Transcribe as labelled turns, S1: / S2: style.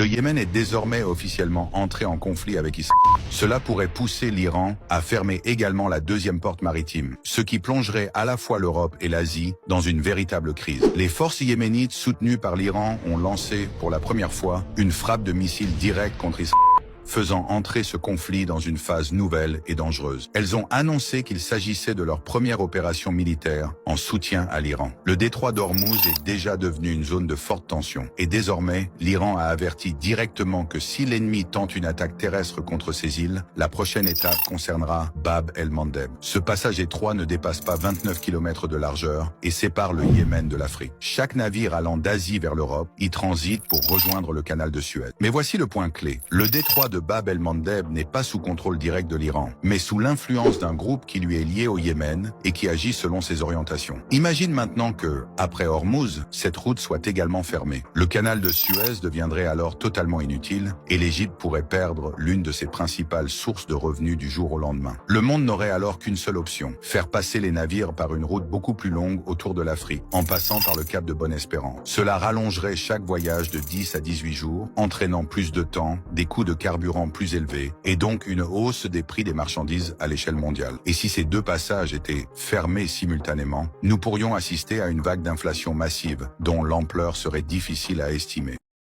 S1: Yémen est désormais officiellement entré en conflit avec Israël. Cela pourrait pousser l'Iran à fermer également la deuxième porte maritime, ce qui plongerait à la fois l'Europe et l'Asie dans une véritable crise. Les forces yéménites soutenues par l'Iran ont lancé pour la première fois une frappe de missiles directs contre Israël, faisant entrer ce conflit dans une phase nouvelle et dangereuse. Elles ont annoncé qu'il s'agissait de leur première opération militaire en soutien à l'Iran. Le détroit d'Ormuz est déjà devenu une zone de forte tension. Et désormais, l'Iran a averti directement que si l'ennemi tente une attaque terrestre contre ces îles, la prochaine étape concernera Bab el-Mandeb. Ce passage étroit ne dépasse pas 29 km de largeur et sépare le Yémen de l'Afrique. Chaque navire allant d'Asie vers l'Europe y transite pour rejoindre le canal de Suez. Mais voici le point clé. Le détroit de Bab el-Mandeb n'est pas sous contrôle direct de l'Iran, mais sous l'influence d'un groupe qui lui est lié au Yémen et qui agit selon ses orientations. Imagine maintenant que, après Hormuz, cette route soit également fermée. Le canal de Suez deviendrait alors totalement inutile et l'Égypte pourrait perdre l'une de ses principales sources de revenus du jour au lendemain. Le monde n'aurait alors qu'une seule option, faire passer les navires par une route beaucoup plus longue autour de l'Afrique, en passant par le cap de Bonne-Espérance. Cela rallongerait chaque voyage de 10 à 18 jours, entraînant plus de temps, des coûts de carburant plus élevés et donc une hausse des prix des marchandises à l'échelle mondiale. Et si ces deux passages étaient fermés simultanément, nous pourrions assister à une vague d'inflation massive dont l'ampleur serait difficile à estimer.